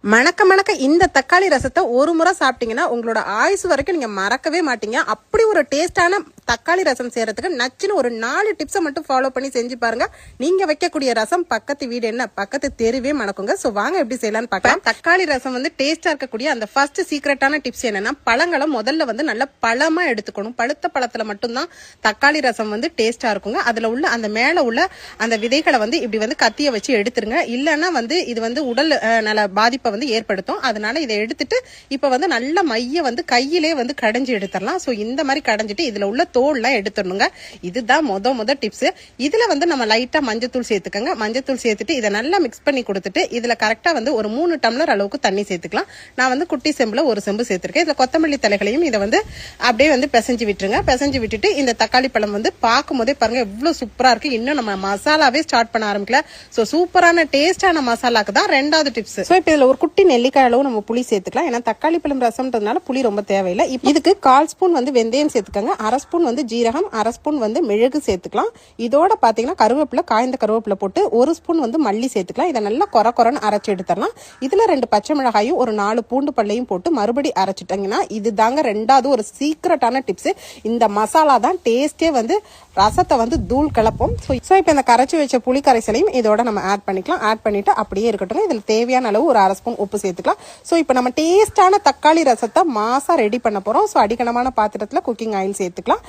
மணக்க மணக்க இந்த தக்காளி ரசத்தை ஒரு முறை சாப்பிட்டீங்கன்னா உங்களோட ஆயுசு வரைக்கும் நீங்க மறக்கவே மாட்டீங்க. அப்படி ஒரு டேஸ்டான தக்காளி ரசம் செய்யறதுக்கு நச்சுன்னு ஒரு 4 டிப்ஸை மட்டும் ஃபாலோ பண்ணி செஞ்சு பாருங்க. நீங்க வைக்கக்கூடிய ரசம் பக்கத்து வீடு என்ன பக்கத்து தெருவே மணக்குங்க. சோ வாங்க எப்படி செய்யலாம்னு பார்க்கலாம். தக்காளி ரசம் வந்து டேஸ்டா இருக்கக்கூடிய அந்த ஃபர்ஸ்ட் சீக்ரெட்டான டிப்ஸ் என்னன்னா, பழங்களை முதல்ல வந்து நல்ல பழமா எடுத்துக்கணும். பழுத்த பழத்துல மட்டும்தான் தக்காளி ரசம் வந்து டேஸ்டா இருக்குங்க. அதுல உள்ள அந்த மேல உள்ள அந்த விதைகளை வந்து இப்படி வந்து கத்திய வச்சு எடுத்துருங்க. இல்லைன்னா வந்து இது வந்து உடல் நல்ல பாதிப்பை வந்து ஏற்படுத்தும். அதனால இதை எடுத்துட்டு இப்ப வந்து நல்ல மைய வந்து கையிலே வந்து கடைஞ்சு எடுத்துடலாம். சோ இந்த மாதிரி கடைஞ்சிட்டு இதுல உள்ள தோல்லாம் எடுத்துடணுங்க. இதுதான் முத டிப்ஸ். இதுல வந்து நம்ம லைட்டா மஞ்சத்தூள் சேர்த்துக்கங்க. மஞ்சத்தூள் சேர்த்துட்டு இதை நல்லா மிக்ஸ் பண்ணி கொடுத்துட்டு இதுல கரெக்டா வந்து ஒரு 3 டம்ளர் அளவுக்கு தண்ணி சேர்த்துக்கலாம். நான் வந்து குட்டி செம்புல ஒரு செம்பு சேர்த்திருக்கேன். இதுல கொத்தமல்லி தலைகளையும் இதை வந்து அப்படியே வந்து பிசைஞ்சு விட்டுருங்க. பிசைஞ்சு விட்டுட்டு இந்த தக்காளி பழம் வந்து பார்க்கும் போதே பாருங்க எவ்வளவு சூப்பரா இருக்கு. இன்னும் நம்ம மசாலாவே ஸ்டார்ட் பண்ண ஆரம்பிக்கல. சோ சூப்பரான டேஸ்டான மசாலாக்கு தான் ரெண்டாவது டிப்ஸ். சோ இப்ப இதுல ஒரு குட்டி நெல்லிக்காய் அளவு நம்ம புளி சேர்த்துக்கலாம். ஏன்னா தக்காளி பழம் ரசம்ன்றதுனால புளி ரொம்ப தேவையில்லை. இதுக்கு 1/4 ஸ்பூன் வந்து வெந்தயம் சேர்த்துக்கங்க. 1/2 ஸ்பூன் வந்து ஜீரகம், 1/2 ஸ்பூன் வந்து மிளகு சேர்த்துக்கலாம். இதோட பாத்தீங்கன்னா கருவேப்பிலை, காய்ந்த கருவேப்பிலை போட்டு 1 ஸ்பூன் வந்து மல்லி சேர்த்துக்கலாம். இதை நல்லா கொரன்னு அரைச்சு எடுத்துடலாம். இதுல 2 பச்சை மிளகாயும் ஒரு 4 பூண்டு பல்லையும் போட்டு மறுபடி அரைச்சிட்டீங்கன்னா இது தாங்க ரெண்டாவது ஒரு சீக்ரெட்டான டிப்ஸ். இந்த மசாலா தான் டேஸ்டே வந்து ரசத்தை வந்து தூள் கிளப்போம். சோ இப்ப இந்த கரைச்சி வச்ச புளி கரைசலையும் இதோட நம்ம ஆட் பண்ணிக்கலாம். ஆட் பண்ணிட்டு அப்படியே இருக்கட்டும். இதுல தேவையான அளவு ஒரு 1/2 ஸ்பூன் உப்பு சேர்த்துக்கலாம். சோ இப்ப நம்ம டேஸ்டான தக்காளி ரசத்தை மாசா ரெடி பண்ண போறோம். சோ அடிக்கணமான பாத்திரத்துல குக்கிங் ஆயில் சேர்த்துக்கலாம்.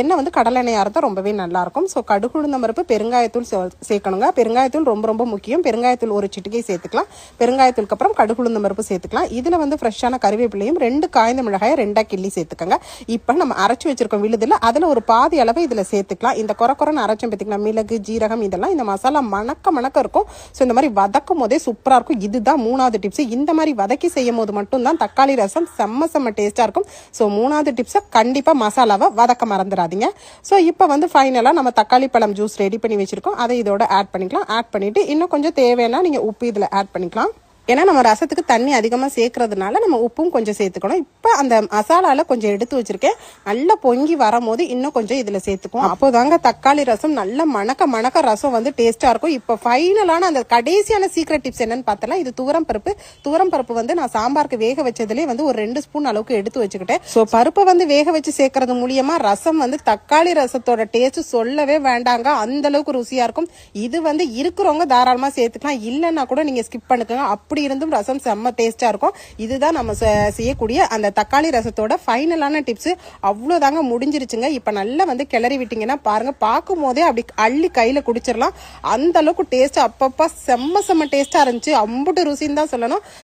எண்ணெய் வந்து கடலெண்ணெயா இருந்தா ரொம்பவே நல்லா இருக்கும். சோ கடுகு உளுந்தம் பருப்பு, பெருங்காயத்தூள் சேர்க்கணுங்க. பெருங்காயத்தூள் ரொம்ப முக்கியம். பெருங்காயத்தூள் ஒரு சிட்டிகை சேர்த்துக்கலாம். பெருங்காயத்தூளுக்கு அப்புறம் கடுகு உளுந்தம் பருப்பு சேர்த்துக்கலாம். இதுல வந்து ஃப்ரெஷ்ஷான கருவேப்பிலையும் 2 காய்ந்த மிளகாயை 2 கிள்ளி சேர்த்துக்கங்க. இப்ப நம்ம அரைச்சு வச்சிருக்கோம் விழுதுல அதுல ஒரு பாதி அளவு இதுல சேர்த்துக்கலாம். இந்த கொரன்னு அரைச்சம் பார்த்தீங்களா, மிளகு, ஜீரகம் இதெல்லாம் இந்த மசாலா மணக்க இருக்கும். சோ இந்த மாதிரி வதக்கும் போதே சூப்பரா இருக்கும். இதுதான் 3வது டிப்ஸ். இந்த மாதிரி வதக்கி செய்யும் போது மட்டும் தான் தக்காளி ரசம் செம்ம டேஸ்டா இருக்கும். சோ 3வது டிப்ஸ் கண்டிப்பா மசாலாவை வதக்க மறந்துடாதீங்க. சோ இப்ப வந்து ஃபைனலா நம்ம தக்காளி பழம் ஜூஸ் ரெடி பண்ணி வச்சிருக்கோம். அதை இதோட ஆட் பண்ணிக்கலாம். ஆட் பண்ணிட்டு இன்னும் கொஞ்சம் தேவைன்னா நீங்க உப்பு இதுல ஆட் பண்ணிக்கலாம். ஏன்னா நம்ம ரசத்துக்கு தண்ணி அதிகமா சேர்க்கறதுனால நம்ம உப்பும் கொஞ்சம் சேர்த்துக்கணும். இப்ப அந்த மசாலால கொஞ்சம் எடுத்து வச்சிருக்கேன். நல்லா பொங்கி வரும் போது இன்னும் கொஞ்சம் இதுல சேர்த்துக்கும். அப்போதாங்க தக்காளி ரசம் நல்ல மணக்க ரசம் வந்து டேஸ்டா இருக்கும். இப்ப ஃபைனலான அந்த கடைசியான சீக்ரெட் டிப்ஸ் என்னன்னு பார்த்தலாம். இது துவரம் பருப்பு வந்து நான் சாம்பாருக்கு வேக வச்சதுலேயே வந்து ஒரு 2 ஸ்பூன் அளவுக்கு எடுத்து வச்சுக்கிட்டேன். ஸோ பருப்பை வந்து வேக வச்சு சேர்க்கறது மூலியமா ரசம் வந்து தக்காளி ரசத்தோட டேஸ்ட் சொல்லவே வேண்டாங்க. அந்த அளவுக்கு ருசியா இருக்கும். இது வந்து இருக்கிறவங்க தாராளமா சேர்த்துக்கலாம். இல்லைன்னா கூட நீங்க ஸ்கிப் பண்ணுங்க. அப்படி இருந்தும் ரசம் செம்ம டேஸ்டா இருக்கும். இதுதான் நம்ம செய்யக்கூடிய அந்த தக்காளி ரசத்தோட ஃபைனலான டிப்ஸ். அவ்வளவுதாங்க, முடிஞ்சிருச்சுங்க. இப்ப நல்லா வந்து கிளறி விட்டீங்கன்னா பாருங்க, பார்க்கும் போதே அப்படி அள்ளி கையில குடிச்சிடலாம். அந்த அளவுக்கு டேஸ்ட் அப்பப்பா செம்ம டேஸ்டா இருந்துச்சு. அம்புட்டு ருசின்னு தான் சொல்லணும்.